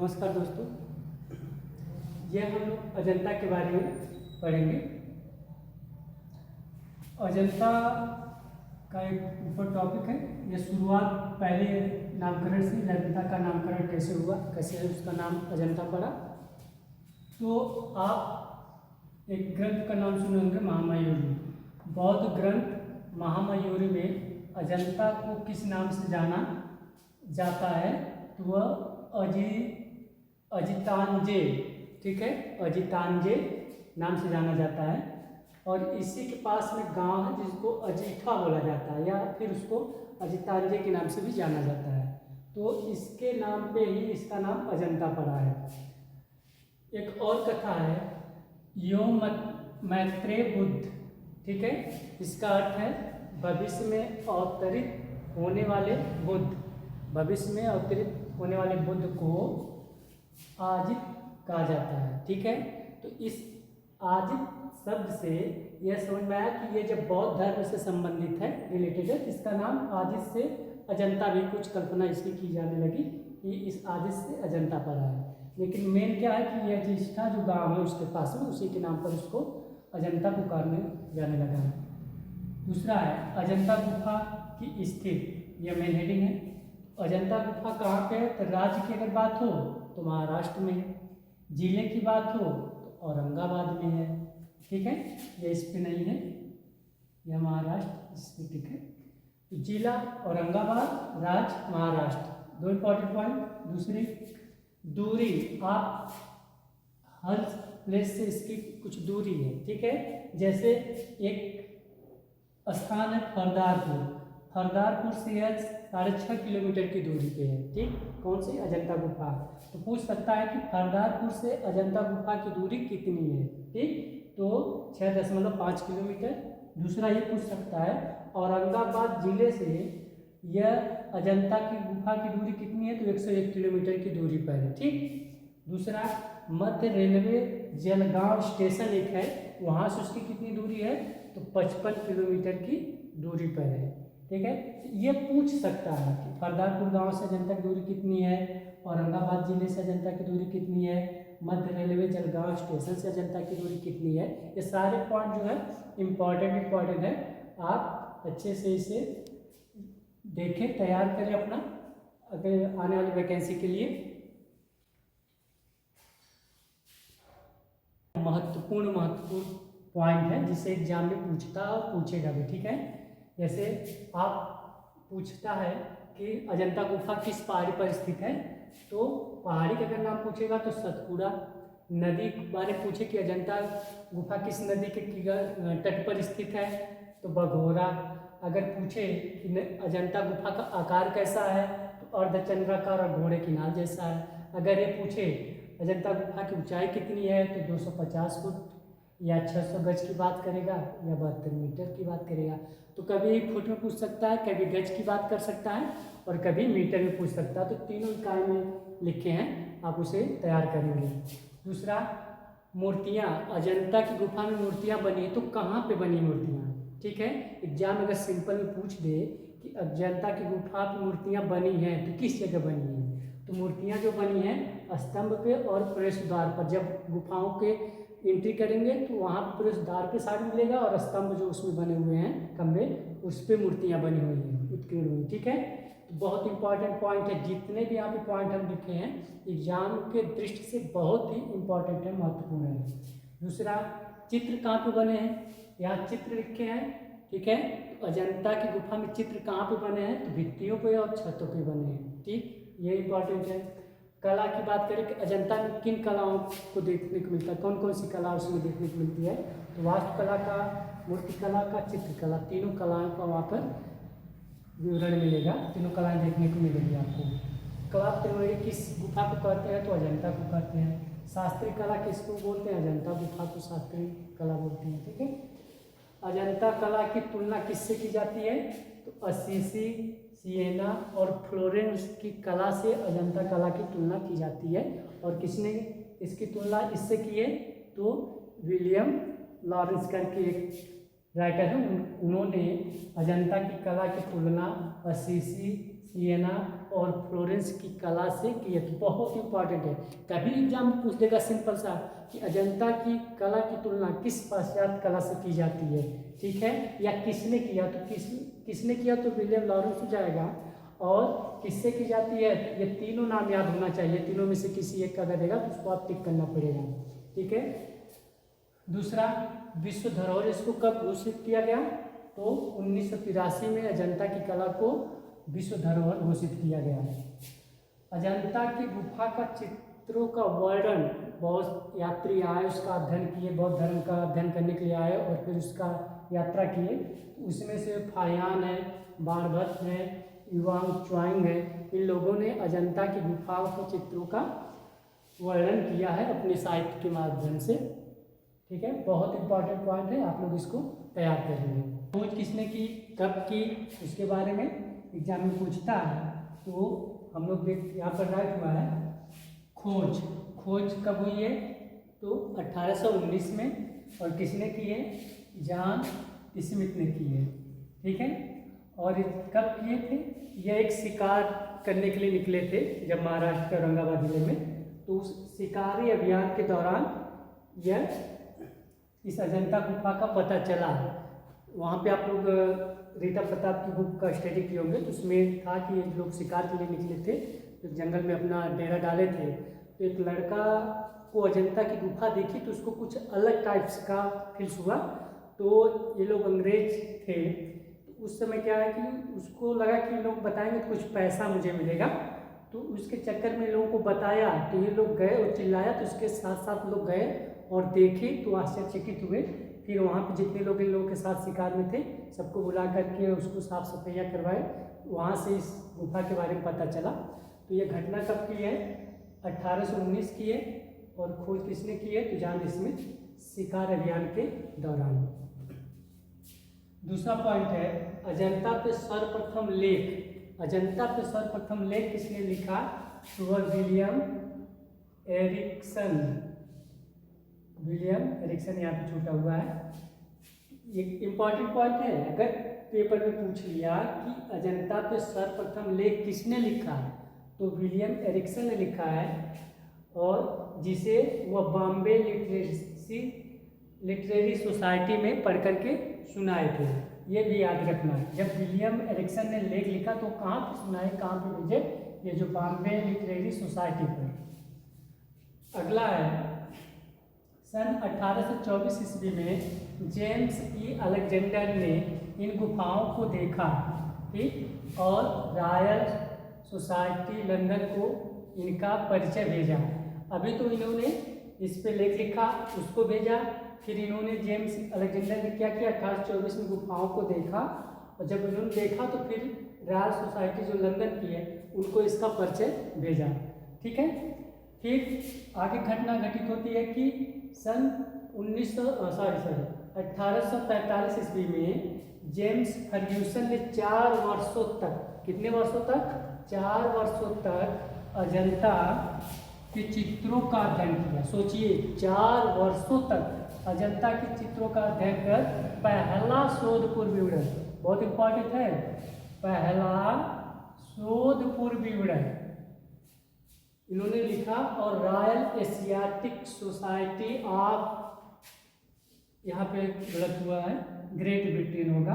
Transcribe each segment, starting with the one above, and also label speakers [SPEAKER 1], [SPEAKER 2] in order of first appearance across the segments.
[SPEAKER 1] नमस्कार दोस्तों, यह हम लोग अजंता के बारे में पढ़ेंगे। अजंता का एक ऊपर टॉपिक है। यह शुरुआत पहले नामकरण से, अजंता का नामकरण कैसे हुआ, कैसे उसका नाम अजंता पड़ा। तो आप एक ग्रंथ का नाम सुने होंगे, महामयूरी। बौद्ध ग्रंथ महामयूरी में अजंता को किस नाम से जाना जाता है, तो वह अजितांजे, ठीक है, अजितांजे नाम से जाना जाता है। और इसी के पास में गांव है जिसको अजीठा बोला जाता है, या फिर उसको अजितांजे के नाम से भी जाना जाता है। तो इसके नाम पे ही इसका नाम अजंता पड़ा है। एक और कथा है, यो मैत्रेय बुद्ध, ठीक है। इसका अर्थ है भविष्य में अवतरित होने वाले बुद्ध। भविष्य में अवतरित होने वाले बुद्ध को आजित कहा जाता है, ठीक है। तो इस आजित शब्द से यह समझ में आया कि ये जब बौद्ध धर्म से संबंधित है, रिलेटेड है, इसका नाम आजित से अजंता भी कुछ कल्पना इसकी की जाने लगी कि इस आजित से अजंता पड़ा है। लेकिन मेन क्या है कि यह अजिष्ठा जो गांव है उसके पास में, उसी के नाम पर उसको अजंता पुकारने जाने लगा। दूसरा है अजंता गुफा की स्थिति, यह मेन हेडिंग है। अजंता गुफा कहाँ पे है, तो राज्य की अगर बात हो तो महाराष्ट्र में है, जिले की बात हो तो औरंगाबाद में है, ठीक है। ये इस पे नहीं है, यह महाराष्ट्र इस पे ठीक है। तो जिला औरंगाबाद, राज्य महाराष्ट्र, दो इंपॉर्टेंट पॉइंट। दूसरी दूरी, आप हर प्लेस से इसकी कुछ दूरी है, ठीक है। जैसे एक स्थान है फरदारपुर, फरदारपुर से यह 6.5 किलोमीटर की दूरी पे है, ठीक। कौन सी, अजंता गुफा। तो पूछ सकता है कि फरदारपुर से अजंता गुफा की दूरी कितनी है, ठीक। तो 6.5 किलोमीटर। दूसरा ये पूछ सकता है औरंगाबाद जिले से यह अजंता की गुफा की दूरी कितनी है, तो 101 किलोमीटर की दूरी पर है, ठीक। दूसरा मध्य रेलवे जलगांव स्टेशन एक है, वहाँ से उसकी कितनी दूरी है, तो 55 किलोमीटर की दूरी पर है, ठीक है। ये पूछ सकता है कि फरदारपुर गांव से अजंता की दूरी कितनी है, औरंगाबाद जिले से अजंता की दूरी कितनी है, मध्य रेलवे जलगांव स्टेशन से अजंता की दूरी कितनी है। ये सारे पॉइंट जो है इम्पॉर्टेंट है। आप अच्छे से इसे देखें, तैयार करें अपना अगर आने वाली वैकेंसी के लिए। महत्वपूर्ण पॉइंट है जिसे एग्जाम में पूछता और पूछेगा भी, ठीक है। जैसे आप पूछता है कि अजंता गुफा किस पहाड़ी पर स्थित है, तो पहाड़ी का अगर नाम पूछेगा तो सतपुड़ा। नदी के बारे में पूछे कि अजंता गुफा किस नदी के तट पर स्थित है, तो बघोरा। अगर पूछे कि अजंता गुफा का आकार कैसा है, तो अर्धचंद्राकार और घोड़े की नाल जैसा है। अगर ये पूछे अजंता गुफा की ऊंचाई कितनी है, तो 250 फुट या 600 गज की बात करेगा, या 72 मीटर की बात करेगा। तो कभी फुट में पूछ सकता है, कभी गज की बात कर सकता है, और कभी मीटर में पूछ सकता है। तो तीनों इकाई में लिखे हैं, आप उसे तैयार करेंगे। दूसरा मूर्तियाँ, अजंता की गुफा में मूर्तियाँ बनी है, तो कहाँ पे बनी मूर्तियाँ, ठीक है। एग्जाम अगर सिंपल में पूछ दे कि अजंता की गुफा की मूर्तियाँ बनी हैं तो किस जगह बनी है, तो मूर्तियाँ जो बनी हैं स्तंभ पे और प्रवेश द्वार पर। जब गुफाओं के एंट्री करेंगे तो वहाँ पर प्रवेश द्वार पे साइड मिलेगा, और स्तंभ जो उसमें बने हुए हैं खंभे, उस पर मूर्तियाँ बनी हुई हैं, उत्कीर्ण हुई, ठीक है। तो बहुत इंपॉर्टेंट पॉइंट है, जितने भी यहाँ पे पॉइंट हम लिखे हैं एग्जाम के दृष्टि से बहुत ही इंपॉर्टेंट है, महत्वपूर्ण है। दूसरा चित्र कहाँ पे बने हैं, यहाँ चित्र लिखे हैं, ठीक है। तो अजंता की गुफा में चित्र कहाँ पे बने हैं, तो भित्तियों पे और छतों पे बने हैं, ठीक। ये इंपॉर्टेंट है। कला की बात करें कि अजंता में किन कलाओं को देखने को मिलता है, कौन कौन सी कला उसमें देखने को मिलती है, तो वास्तुकला का, मूर्तिकला का, चित्रकला, तीनों कलाओं का वहाँ पर विवरण मिलेगा। तीनों कलाएं देखने को मिलेगी आपको। कला त्रिवेणी किस गुफा को कहते हैं, तो अजंता को कहते हैं। शास्त्रीय कला किसको बोलते हैं, अजंता गुफा को शास्त्रीय कला बोलते हैं, ठीक है। अजंता कला की तुलना किससे की जाती है, तो असीसी, सिएना और फ्लोरेंस की कला से अजंता कला की तुलना की जाती है। और किसने इसकी तुलना इससे की है, तो विलियम लॉरेंस करके एक राइटर है, उन्होंने अजंता की कला की तुलना असीसी, सियना और फ्लोरेंस की कला से किए थे। बहुत इंपॉर्टेंट है, कभी एग्जाम में पूछ देगा सिंपल सा कि अजंता की कला की तुलना किस पाश्चात्य कला से की जाती है, ठीक है, या किसने किया, तो किसने किया तो विलियम लॉरेंस हो जाएगा। और किससे की जाती है, ये तीनों नाम याद होना चाहिए, तीनों में से किसी एक का अगर देगा तो उसको आप टिक करना पड़ेगा, ठीक है। दूसरा, विश्व धरोहर इसको कब घोषित किया गया, तो 1983 में अजंता की कला को विश्व धरोहर घोषित किया गया है। अजंता की गुफा का चित्रों का वर्णन, बहुत यात्री आए उसका अध्ययन किए, बौद्ध धर्म का अध्ययन करने के लिए आए और फिर उसका यात्रा किए, उसमें से फायान है, बाणभट्ट है, युवांग च्वांग है, इन लोगों ने अजंता की गुफाओं के चित्रों का वर्णन किया है अपने साहित्य के माध्यम से, ठीक है। बहुत इंपॉर्टेंट पॉइंट है, आप लोग इसको तैयार कर लेंगे। खोज किसने की, कब की, उसके बारे में एग्जाम में पूछता है, तो हम लोग यहाँ पर राइट हुआ है खोज कब हुई है, तो 1819 में, और किसने की है, जॉन स्मिथ ने की है, ठीक है। और कब किए थे, यह एक शिकार करने के लिए निकले थे जब महाराष्ट्र के औरंगाबाद जिले में, तो उस शिकारी अभियान के दौरान यह इस अजंता गुफा का पता चला। वहाँ पे आप लोग रीता प्रताप की बुक का स्टडी किए होंगे, तो उसमें था कि ये लोग शिकार के लिए निकले थे, तो जंगल में अपना डेरा डाले थे, तो एक लड़का को अजंता की गुफा देखी तो उसको कुछ अलग टाइप्स का फील्स हुआ, तो ये लोग अंग्रेज थे, तो उस समय क्या है कि उसको लगा कि लोग बताएंगे तो कुछ पैसा मुझे मिलेगा, तो उसके चक्कर में लोगों को बताया, तो ये लोग गए और चिल्लाया, तो उसके साथ साथ लोग गए और देखे तो आश्चर्यचकित हुए। फिर वहाँ पे जितने लोग इन लोगों के साथ शिकार में थे सबको बुला करके उसको साफ सफाइयाँ करवाए, वहाँ से इस गुफा के बारे में पता चला। तो ये घटना कब की है, 1819 की है, और खोज किसने की है, तो जॉन स्मिथ शिकार अभियान के दौरान। दूसरा पॉइंट है, अजंता पे सर्वप्रथम लेख किसने लिखा, तो विलियम एरिक्सन यहाँ पे छूटा हुआ है। ये इंपॉर्टेंट पॉइंट है, अगर पेपर में पूछ लिया कि अजंता पे सर्वप्रथम लेख किसने लिखा, तो विलियम एरिक्सन ने लिखा है, और जिसे वह बॉम्बे लिटरेरी सोसाइटी में पढ़ करके सुनाए थे। ये भी याद रखना, जब विलियम एरिक्सन ने लेख लिखा तो कहाँ पे सुनाए, कहाँ पे भेजे, ये जो बॉम्बे लिटरेरी सोसाइटी पर। अगला है, सन 1824 ईस्वी में जेम्स ई अलेक्जेंडर ने इन गुफाओं को देखा, ठीक, और रॉयल सोसाइटी लंदन को इनका परिचय भेजा। अभी तो इन्होंने इस पे लेख लिखा, उसको भेजा, फिर इन्होंने जेम्स अलेक्जेंडर ने क्या किया, 1824 में गुफाओं को देखा, और जब इन्होंने देखा तो फिर रॉयल सोसाइटी जो लंदन की है उनको इसका परिचय भेजा, ठीक है। फिर आगे घटना घटित होती है कि सन 1845 ईस्वी में जेम्स फर्ग्यूसन ने 4 वर्षों तक, कितने वर्षों तक, 4 वर्षों तक अजंता के चित्रों का अध्ययन किया। सोचिए, 4 वर्षों तक अजंता के चित्रों का अध्ययन कर पहला शोधपूर्व विवरण, बहुत इंपॉर्टेंट है, पहला शोधपूर्व विवरण इन्होंने लिखा, और रॉयल एशियाटिक सोसाइटी ऑफ, यहाँ पे गलत हुआ है, ग्रेट ब्रिटेन होगा,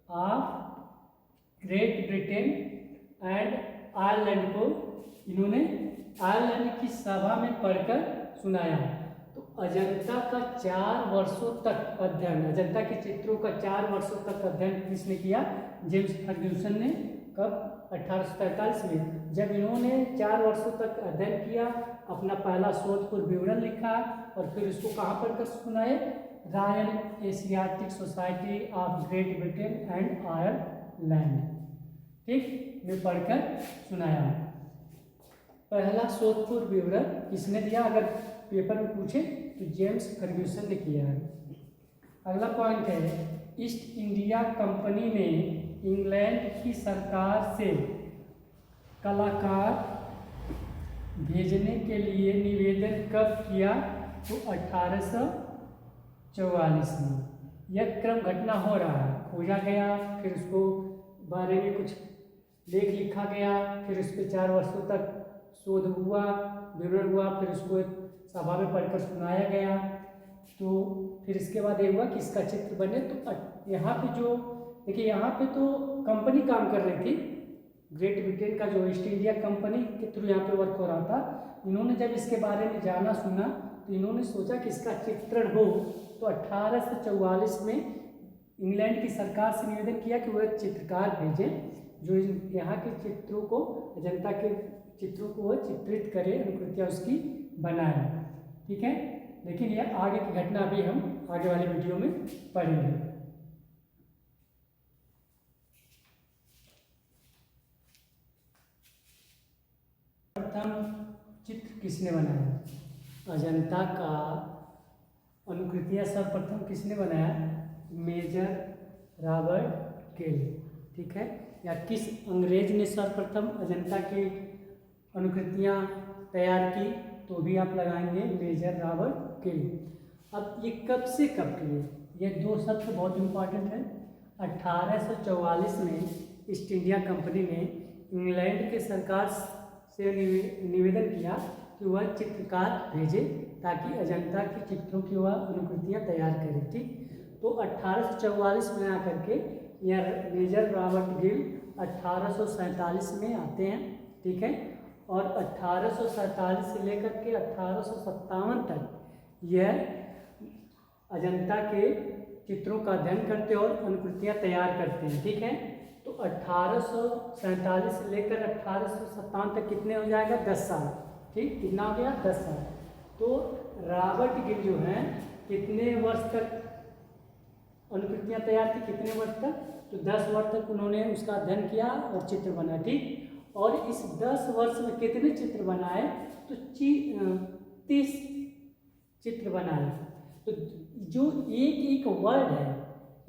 [SPEAKER 1] of great Britain and Ireland को इन्होंने आयरलैंड की सभा में पढ़कर सुनाया। तो अजंता का 4 वर्षों तक अध्ययन, अजंता के चित्रों का 4 वर्षों तक अध्ययन किसने किया, जेम्स फर्ग्यूसन ने। कब, 1843 में, जब इन्होंने 4 वर्षों तक अध्ययन किया, अपना पहला शोधपूर्व विवरण लिखा, और फिर उसको कहाँ पढ़कर सुनाए, royal Asiatic society of great Britain and Ireland, ठीक, में पढ़कर सुनाया। पहला शोधपूर्व विवरण किसने दिया, अगर पेपर में पूछे तो जेम्स फर्ग्यूसन ने किया है। अगला पॉइंट है, ईस्ट इंडिया कंपनी ने इंग्लैंड की सरकार से कलाकार भेजने के लिए निवेदन कब किया, तो 1844 में। यह क्रम घटना हो रहा है, खोजा गया, फिर उसको बारे में कुछ लेख लिखा गया, फिर उस पर 4 वर्षों तक शोध हुआ, विवरण हुआ, फिर उसको एक सभा में पढ़कर सुनाया गया। तो फिर इसके बाद ये हुआ कि इसका चित्र बने। तो यहाँ पे जो देखिए, यहाँ पे तो कंपनी काम कर रही थी, ग्रेट ब्रिटेन का जो ईस्ट इंडिया कंपनी के थ्रू यहाँ पे वर्क हो रहा था। इन्होंने जब इसके बारे में जाना सुना तो इन्होंने सोचा कि इसका चित्रण हो। तो 1844 में इंग्लैंड की सरकार से निवेदन किया कि वह एक चित्रकार भेजें जो यहाँ के चित्रों को, जनता के चित्रों को वह चित्रित करे, अनुकृतियाँ उसकी बनाए। ठीक है, लेकिन यह आगे की घटना अभी हम आगे वाले वीडियो में पढ़ेंगे। प्रथम चित्र किसने बनाया? अजंता का अनुकृतियाँ सर्वप्रथम किसने बनाया? Major Robert Gill. ठीक है, या किस अंग्रेज ने सर्वप्रथम अजंता की अनुकृतियाँ तैयार की? तो भी आप लगाएंगे मेजर रॉबर्ट गिल। अब ये कब से कब किए? ये 2 शब्द बहुत इंपॉर्टेंट है। 1844 में ईस्ट इंडिया कंपनी ने इंग्लैंड के सरकार से निवेदन किया कि वह चित्रकार भेजे ताकि अजंता के चित्रों की वह अनुकृतियाँ तैयार करे। ठीक, तो 1844 में आकर के यह मेजर रॉबर्ट गिल 1847 में आते हैं। ठीक है, और 1847 से लेकर के 1857 तक यह अजंता के चित्रों का अध्ययन करते और अनुकृतियाँ तैयार करते हैं। ठीक है, तो 1847 से लेकर 1857 तक कितने हो जाएगा? 10 साल। ठीक, कितना हो गया? 10 साल। तो रॉबर्ट गिल जो हैं कितने वर्ष तक अनुकृतियाँ तैयार की? कितने वर्ष तक? तो 10 वर्ष तक उन्होंने उसका अध्ययन किया और चित्र बनाया। ठीक, और इस 10 वर्ष में कितने चित्र बनाए? तो 30 चित्र बनाए। तो जो एक एक वर्ड है,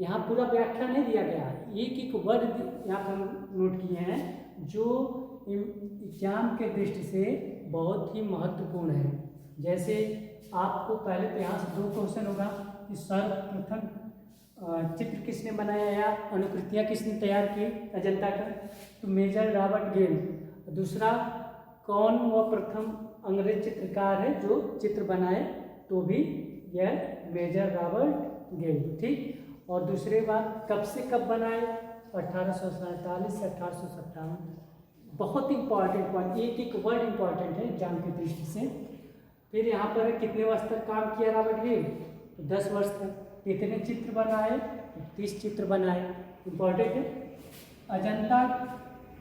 [SPEAKER 1] यहाँ पूरा व्याख्या नहीं दिया गया, एक एक वर्ड यहाँ पर हम नोट किए हैं जो एग्जाम के दृष्टि से बहुत ही महत्वपूर्ण है। जैसे आपको पहले तो यहाँ से 2 क्वेश्चन होगा कि सर्वप्रथम चित्र किसने बनाया या अनुकृतियाँ किसने तैयार की अजंता का? तो मेजर रॉबर्ट गिल। दूसरा, कौन वह प्रथम अंग्रेज चित्रकार है जो चित्र बनाए? तो भी यह मेजर रॉबर्ट गिल। ठीक, और दूसरी बात, कब से कब बनाए? 1847 से 1857। बहुत इंपॉर्टेंट पॉइंट, एक एक वर्ड इंपॉर्टेंट है एग्जाम की दृष्टि से। फिर यहाँ पर कितने वर्ष तक काम किया रॉबर्ट गिल? तो 10 वर्ष तक। कितने चित्र बनाए? तो 30 चित्र बनाए। इंपॉर्टेंट है। अजंता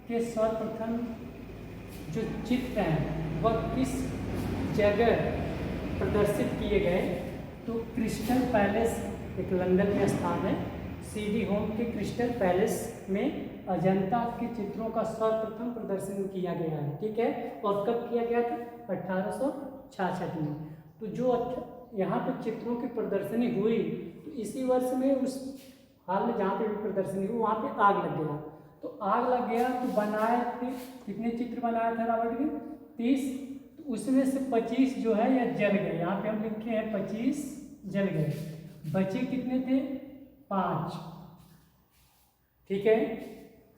[SPEAKER 1] के सर्वप्रथम जो चित्र हैं वह किस जगह प्रदर्शित किए गए? तो क्रिस्टल पैलेस, एक लंदन में स्थान है, सीडी होम के क्रिस्टल पैलेस में अजंता के चित्रों का सर्वप्रथम प्रदर्शन किया गया है। ठीक है, और कब किया गया था? 1866 में। तो जो यहाँ पे चित्रों की प्रदर्शनी हुई तो इसी वर्ष में उस हाल में जहाँ पे भी प्रदर्शनी हुई वहाँ पे आग लग गया। तो आग लग गया तो बनाए थे, कितने चित्र बनाया था रॉबर्ट गिल? 30। तो उसमें से 25 जो है यह जल गए। यहाँ पे हम लिखे हैं 25 जल गए। बचे कितने थे? 5। ठीक है,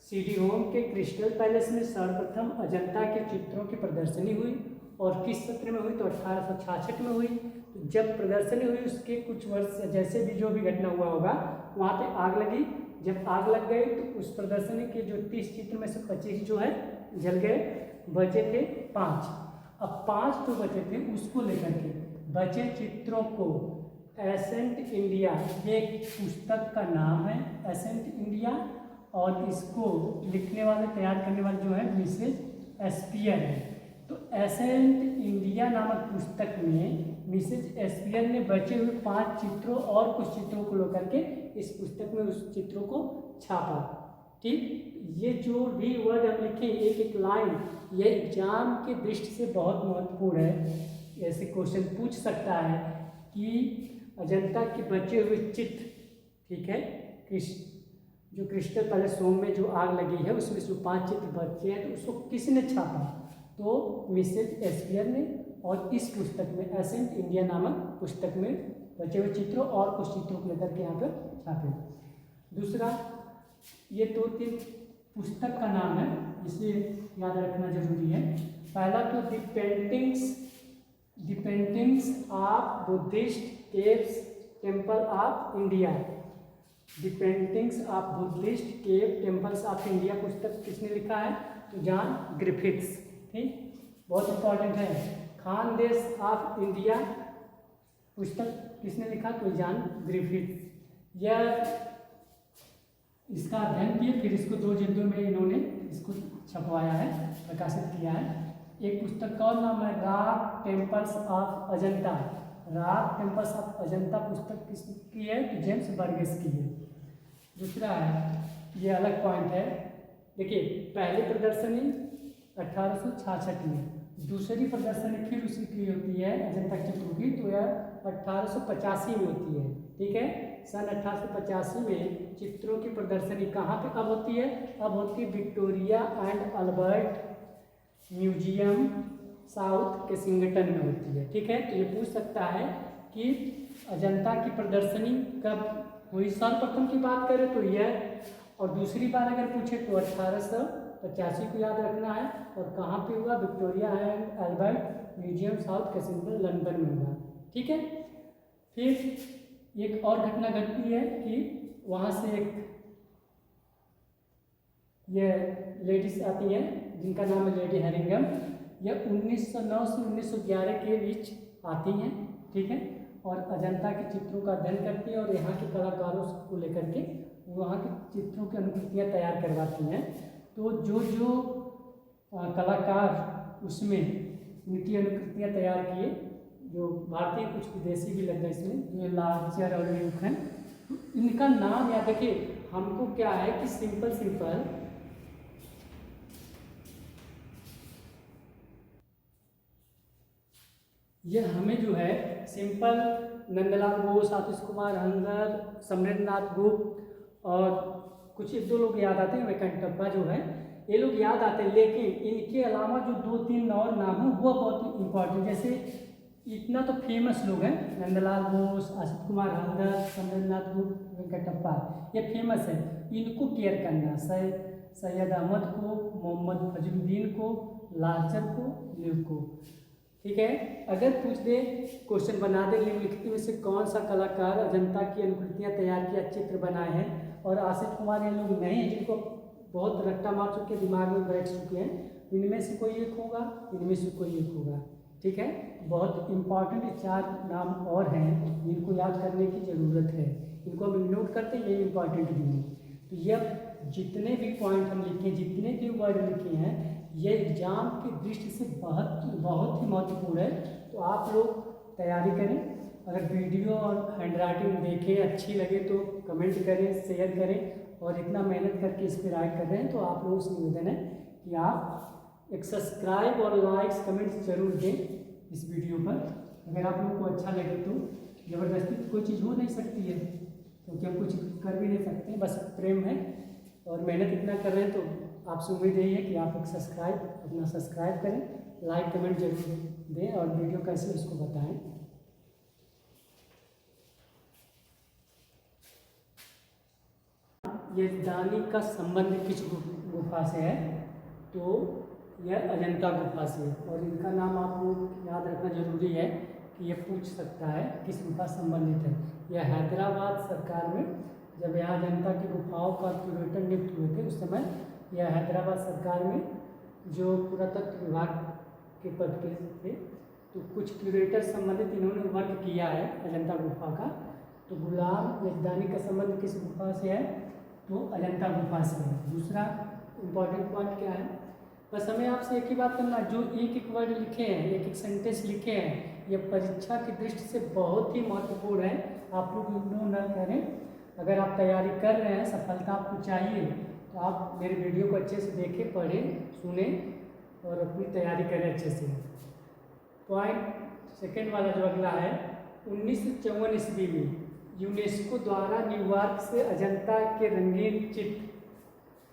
[SPEAKER 1] सीडी होम के क्रिस्टल पैलेस में सर्वप्रथम अजंता के चित्रों की प्रदर्शनी हुई और किस सत्र में हुई? तो 1866 में हुई। तो जब प्रदर्शनी हुई उसके कुछ वर्ष जैसे भी जो भी घटना हुआ होगा वहाँ पे आग लगी। जब आग लग गई तो उस प्रदर्शनी के जो 30 चित्र में से 25 जो है जल गए, बचे थे 5। अब 5 जो बचे थे उसको लेकर के बचे चित्रों को एसेंट इंडिया, ये एक पुस्तक का नाम है एसेंट इंडिया, और इसको लिखने वाले तैयार करने वाले जो है मिसेज एस्पियर है। तो एसेंट इंडिया नामक पुस्तक में मिसेज एस्पियर ने बचे हुए 5 चित्रों और कुछ चित्रों को लेकर के इस पुस्तक में उस चित्रों को छापा। ठीक, ये जो भी वर्ड हम लिखे एक एक लाइन, ये एग्जाम की दृष्टि से बहुत महत्वपूर्ण है। ऐसे क्वेश्चन पूछ सकता है कि अजंता के बचे हुए चित्र, ठीक है, जो क्रिस्टल पैलेस होम में जो आग लगी है उसमें जो 5 चित्र बचे हैं तो उसको किसने छापा? तो मिसेज एस्पियर ने, और इस पुस्तक में एसेंट इंडिया नामक पुस्तक में बचे हुए चित्रों और कुछ चित्रों को लेकर के यहाँ पर छापे। दूसरा, ये 2-3 पुस्तक का नाम है इसलिए याद रखना जरूरी है। पहला तो the paintings of Buddhist caves temple of India. The paintings of Buddhist cave temples of India पुस्तक किसने लिखा है? तो जॉन ग्रिफिथ्स। ठीक, बहुत इंपॉर्टेंट है। खानदेश ऑफ इंडिया पुस्तक किसने लिखा? तो जॉन ग्रिफिथ्स। यह इसका अध्ययन किए, फिर इसको 2 जिल्दों में इन्होंने इसको छपवाया है, प्रकाशित किया है। एक पुस्तक का और नाम है rock temples of Ajanta. Rock temples of Ajanta पुस्तक किसकी है? तो जेम्स बर्गेस की है। दूसरा है, ये अलग पॉइंट है, देखिए पहली प्रदर्शनी 1866 में, दूसरी प्रदर्शनी फिर उसी की होती है अजंता चित्रों की, तो यह 1885 में होती है। ठीक है, सन 1885 में चित्रों की प्रदर्शनी कहाँ पे अब होती है? अब होती है Victoria and Albert Museum South Kensington में होती है। ठीक है, तो ये पूछ सकता है कि अजंता की प्रदर्शनी कब हुई? सर्वप्रथम की बात करें तो यह, और दूसरी बार अगर पूछे तो 1885 को याद रखना है। और कहाँ पे हुआ? Victoria and Albert Museum South Kensington London में हुआ। ठीक है, फिर एक और घटना घटती है कि वहाँ से एक ये लेडीज आती है जिनका नाम है लेडी हैरिंगम। यह 1909 से 1911 के बीच आती हैं। ठीक है, और अजंता के चित्रों का अध्ययन करती है और यहाँ के कलाकारों को लेकर के वहाँ के चित्रों की अनुकृतियाँ तैयार करवाती हैं। तो जो कलाकार उसमें उनकी अनुकृतियाँ तैयार किए, जो भारतीय कुछ विदेशी भी लग गए इसमें, जो लार्चर और ल्यूक हैं, तो इनका नाम याद रखिए। हमको क्या है कि सिंपल यह हमें जो है सिंपल नंदलाल बोस, आतिश कुमार हंगर, समरेंद्रनाथ गुप्त और कुछ 1-2 लोग याद आते हैं, वैकंठप्पा जो है, ये लोग याद आते हैं। लेकिन इनके अलावा जो 2-3 और नाम है वो बहुत इम्पोर्टेंट, जैसे इतना तो फेमस लोग हैं, नंदलाल बोस, आतिश कुमार हंगर, समरेंद्रनाथ गुप्त, वैकंठप्पा, ये फेमस है। इनको केयर करना, सैयद अहमद को, मोहम्मद फजलुद्दीन को, लार्चर को, ल्यूक को। ठीक है, अगर पूछ दे, क्वेश्चन बना दे निम्नलिखित में से कौन सा कलाकार अजंता की अनुकृतियाँ तैयार किया, चित्र बनाए हैं, और आशिष कुमार ये लोग नहीं जिनको बहुत रट्टा मार चुके, दिमाग में बैठ चुके हैं, इनमें से कोई एक होगा, इनमें से कोई एक होगा। ठीक है, बहुत इंपॉर्टेंट 4 नाम और हैं जिनको याद करने की ज़रूरत है, इनको हम नोट करते हैं, ये इंपॉर्टेंट भी है। तो यह जितने भी पॉइंट हम लिखे, जितने भी वर्ड लिखे हैं, ये एग्जाम की दृष्टि से बहुत ही महत्वपूर्ण है। तो आप लोग तैयारी करें। अगर वीडियो और हैंडराइटिंग देखें, अच्छी लगे तो कमेंट करें, शेयर करें, और इतना मेहनत करके इस पर राइट कर रहे हैं तो आप लोगों से निवेदन है कि आप एक सब्सक्राइब और लाइक्स कमेंट्स जरूर दें इस वीडियो पर। अगर आप लोगों को अच्छा लगे तो ज़बरदस्ती कोई चीज़ हो नहीं सकती है, क्योंकि हम कुछ कर भी नहीं सकते, बस प्रेम है और मेहनत इतना कर रहे हैं, तो आपसे उम्मीद यही है कि आप एक अपना सब्सक्राइब करें, लाइक कमेंट जरूर दें और वीडियो कैसे उसको बताएं। ये दानी का संबंध किस गुफा से है? तो यह अजंता गुफा से है, और इनका नाम आप लोग याद रखना जरूरी है कि ये पूछ सकता है किस गुफा संबंधित है। यह हैदराबाद सरकार में, जब यहाँ अजंता की गुफाओं का क्यूरेटर नियुक्त हुए थे उस समय यह हैदराबाद सरकार में जो पुरातत्व विभाग के पद पे थे, तो कुछ क्यूरेटर संबंधित इन्होंने वर्क किया है अजंता गुफा का। तो गुलाम यजदानी का संबंध किस गुफा से है? तो अजंता गुफा से है। दूसरा इम्पॉर्टेंट पॉइंट क्या है? बस हमें आपसे एक ही बात करना, जो एक वर्ड लिखे हैं, एक सेंटेंस लिखे हैं, ये परीक्षा की दृष्टि से बहुत ही महत्वपूर्ण है। आप लोग इग्नोर न करें। अगर आप तैयारी कर रहे हैं, सफलता आपको चाहिए, तो आप मेरे वीडियो को अच्छे से देखें, पढ़ें, सुने और अपनी तैयारी करें अच्छे से। पॉइंट सेकेंड वाला जो अगला है, 1954 ईस्वी में यूनेस्को द्वारा न्यूयॉर्क से अजंता के रंगीन चित्र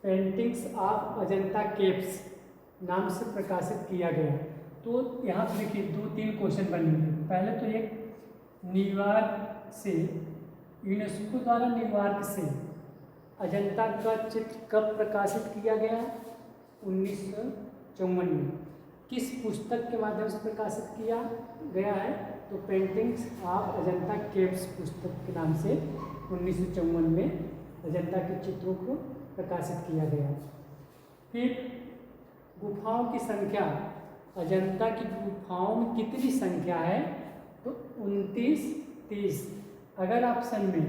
[SPEAKER 1] पेंटिंग्स ऑफ अजंता केव्स नाम से प्रकाशित किया गया। तो यहाँ पर देखिए 2-3 क्वेश्चन बनेंगे। पहले तो एक, न्यूयॉर्क से, यूनेस्को द्वारा न्यूयॉर्क से अजंता का चित्र कब प्रकाशित किया गया? 1954 में किस पुस्तक के माध्यम से प्रकाशित किया गया है? तो पेंटिंग्स ऑफ अजंता केव्स पुस्तक के नाम से 1954 में अजंता के चित्रों को प्रकाशित किया गया। फिर गुफाओं की संख्या, अजंता की गुफाओं में कितनी संख्या है? तो 29, 30। अगर ऑप्शन में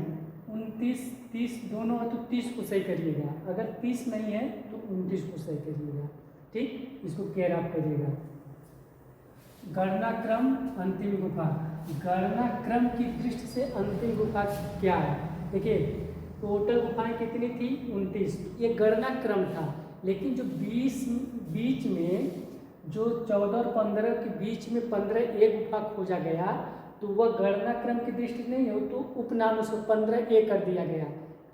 [SPEAKER 1] 29, 30 दोनों है तो 30 को सही करिएगा, अगर 30 नहीं है तो 29 को सही करिएगा। ठीक, इसको केयर आप करिएगा। गणना क्रम अंतिम गुफा, गणना क्रम की दृष्टि से अंतिम गुफा क्या है? देखिए टोटल गुफाएं कितनी थी? 29। ये गणना क्रम था, लेकिन जो बीच में जो 14 और 15 के बीच में 15 एक गुफा खोजा गया, तो वह गणना क्रम की दृष्टि नहीं हो तो उपनाम उसको 15A कर दिया गया।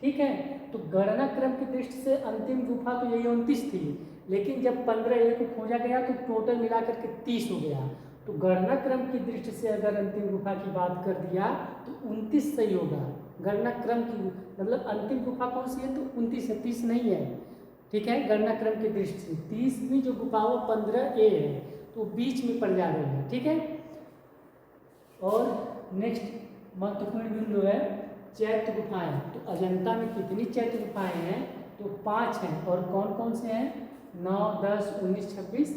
[SPEAKER 1] ठीक है, तो गणना क्रम की दृष्टि से अंतिम गुफा तो यही 29 थी, लेकिन जब 15A को खोजा गया तो टोटल मिलाकर के 30 हो गया। तो गणना क्रम की दृष्टि से अगर अंतिम गुफा की बात कर दिया तो 29 सही होगा। गणना क्रम की मतलब अंतिम गुफा कौन सी है? तो 29 है, 30 नहीं है। ठीक है, गणना क्रम की दृष्टि से 30वीं जो गुफा वो 15A है, तो बीच में पड़ जा रही है। ठीक है, और नेक्स्ट महत्वपूर्ण बिंदु है चैत्य गुफाएं। तो अजंता में कितनी चैत्य गुफाएं हैं? तो 5 हैं। और कौन कौन से हैं? 9, 10, 19, 26,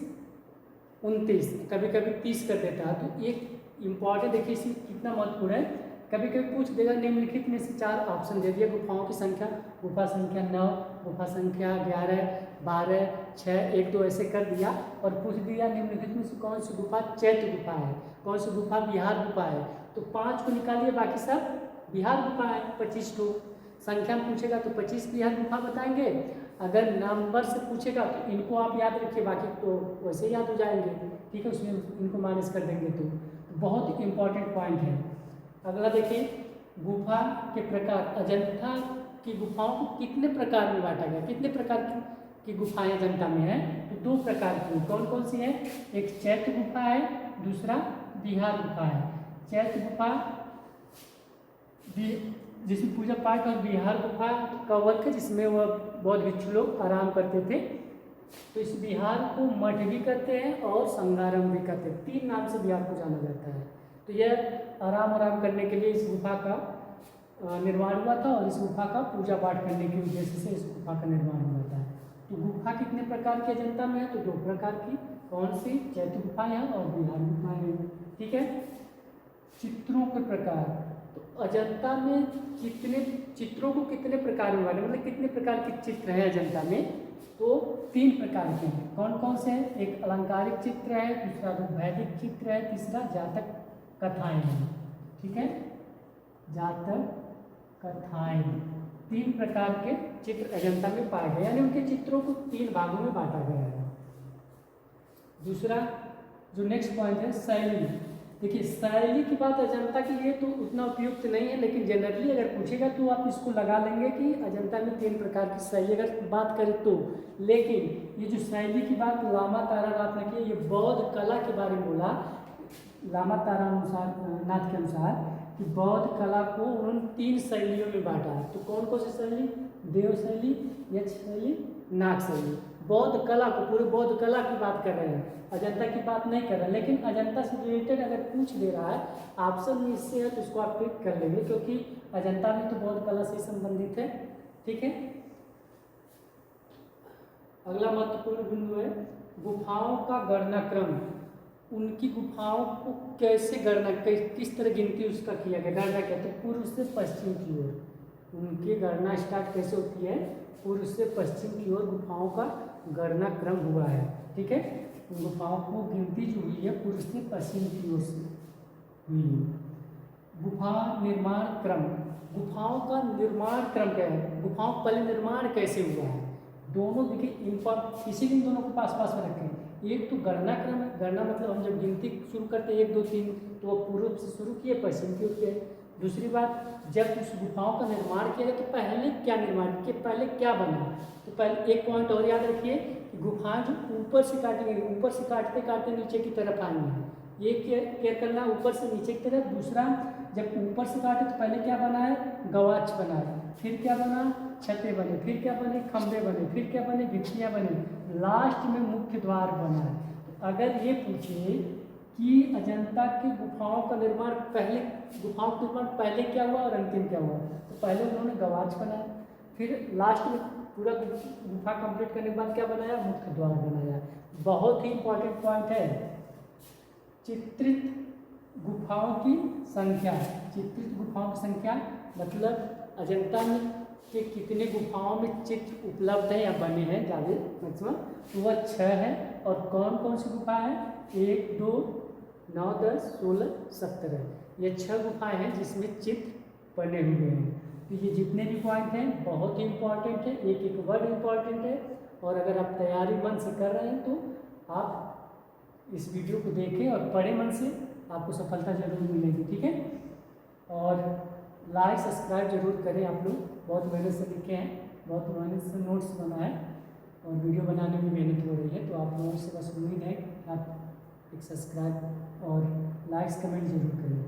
[SPEAKER 1] 29। कभी कभी 30 कर देता है। तो एक इम्पॉर्टेंट देखिए इसी कितना महत्वपूर्ण है। कभी कभी पूछ देगा निम्नलिखित में से 4 ऑप्शन दे दिया गुफाओं की संख्या, गुफा संख्या 9, गुफा संख्या 11, 12, 6, 1, 2 ऐसे कर दिया और पूछ दिया निम्नलिखित में से कौन सी गुफा चैत्य गुफा है, कौन सी गुफा विहार गुफा है। तो 5 को निकालिए, बाकी सब विहार गुफा है। 25 को संख्या में पूछेगा तो 25 विहार गुफा बताएंगे। अगर नंबर से पूछेगा तो इनको आप याद रखिए, बाकी तो वैसे याद हो जाएंगे। ठीक है, उसमें इनको माइनस कर देंगे। तो बहुत इंपॉर्टेंट पॉइंट है। अगला देखिए गुफा के प्रकार। अजंता की गुफाओं को कितने प्रकार में बांटा गया? कितने प्रकार की गुफाएं अजंता में है? तो 2 प्रकार की। कौन कौन सी है? एक चैत्य गुफा है, दूसरा विहार गुफा है। चैत्य गुफा जिसमें पूजा पाठ, और विहार गुफा का वर्क है जिसमें वह बौद्ध भिक्षु लोग आराम करते थे। तो इस विहार को मठ भी कहते हैं और संगारम भी कहते हैं। 3 नाम से विहार को जाना जाता है। तो यह आराम करने के लिए इस गुफा का निर्माण हुआ था और इस गुफा का पूजा पाठ करने के उद्देश्य से इस गुफा का निर्माण हुआ था। तो गुफा कितने प्रकार की अजंता में है? तो 2 प्रकार की। कौन सी? चैत्य गुफाएं हैं और विहार गुफाएं हैं। ठीक है, चित्रों के प्रकार। तो अजंता में कितने चित्रों को कितने प्रकार में बांटे, मतलब कितने प्रकार के चित्र हैं अजंता में? तो 3 प्रकार के हैं। कौन कौन से हैं? एक अलंकारिक चित्र है, दूसरा वैदिक चित्र है, तीसरा जातक कथाएं हैं। ठीक है, जातक कथाएं। 3 प्रकार के चित्र अजंता में पाए गए, यानी उनके चित्रों को 3 भागों में बांटा गया है। दूसरा जो नेक्स्ट पॉइंट है शैली। देखिए शैली की बात अजंता के लिए तो उतना उपयुक्त नहीं है, लेकिन जनरली अगर पूछेगा तो आप इसको लगा लेंगे कि अजंता में 3 प्रकार की शैली अगर बात करें तो। लेकिन ये जो शैली की बात लामा तारानाथ ने की, ये बौद्ध कला के बारे में बोला। लामा तारानाथ के अनुसार कि बौद्ध कला को उन्होंने 3 शैलियों में बांटा है। तो कौन कौन सी शैली? देव शैली, यक्ष शैली, नाग शैली। बौद्ध कला को, पूरे बौद्ध कला की बात कर रहे हैं, अजंता की बात नहीं कर रहे हैं। लेकिन अजंता से रिलेटेड अगर पूछ दे रहा है, ऑप्शन में इससे है तो इसको आप टिक कर लेंगे, क्योंकि अजंता में तो बौद्ध कला से संबंधित है। ठीक है, अगला महत्वपूर्ण बिंदु है गुफाओं का गणना क्रम। उनकी गुफाओं को कैसे गणना, किस तरह गिनती उसका किया गया? गणना कहते हैं पूर्व से पश्चिम की ओर। उनकी गणना स्टार्ट कैसे होती है? पूर्व से पश्चिम की ओर गुफाओं का गणना क्रम हुआ है। ठीक है, गुफाओं को गिनती जो हुई है पूर्व से पश्चिम की ओर से हुई। गुफा निर्माण क्रम। गुफाओं का निर्माण क्रम क्या है? गुफाओं का पहले निर्माण कैसे हुआ है? दोनों देखिए इसीलिए दोनों को पास पास में रखें। एक तो गणना क्रम है, गणना मतलब हम जब गिनती शुरू करते हैं 1, 2, 3, तो वो पूर्व से शुरू किए, पश्चिम की ओर किए। दूसरी बात, जब उस गुफाओं का निर्माण किया गया तो पहले क्या निर्माण किया, पहले क्या बना? तो पहले एक पॉइंट और याद रखिए कि गुफाएं जो ऊपर से काटी गई, ऊपर से काटते काटते नीचे की तरफ आई हैं, ये केयर करना, ऊपर से नीचे की तरफ। दूसरा, जब ऊपर से काटे तो पहले क्या बना है? गवाक्ष बना है, फिर क्या बना? छतें बने, फिर क्या बने, खंभे बने, फिर क्या बने, भित्तियाँ बने, लास्ट में मुख्य द्वार बना है। तो अगर ये पूछे कि अजंता की गुफाओं का निर्माण पहले क्या हुआ और अंतिम क्या हुआ, तो पहले उन्होंने गवाच बनाया, फिर लास्ट में पूरा गुफा कंप्लीट करने के बाद क्या बनाया, मुख्य द्वार बनाया। बहुत ही इंपॉर्टेंट पॉइंट है, चित्रित गुफाओं की संख्या। चित्रित गुफाओं की संख्या मतलब अजंता में के कितने गुफाओं में चित्र उपलब्ध है या बने हैं ज़्यादा मैक्सिमम, तो वह 6 है। और कौन कौन सी गुफा है, 1, 2, 9, 10, 16, 17, ये 6 गुफाएं हैं जिसमें चित्र बने हुए हैं। तो ये जितने भी पॉइंट हैं बहुत ही इंपॉर्टेंट है, एक एक वर्ड इंपॉर्टेंट है। और अगर आप तैयारी मन से कर रहे हैं तो आप इस वीडियो को देखें और पढ़े मन से, आपको सफलता जरूर मिलेगी। ठीक है, और लाइक सब्सक्राइब जरूर करें। आप लोग बहुत मेहनत से लिखे हैं, बहुत मेहनत से नोट्स बना है और वीडियो बनाने में मेहनत हो रही है, तो आप लोगों से बस उम्मीद है कि आप एक सब्सक्राइब और लाइक्स कमेंट जरूर करें।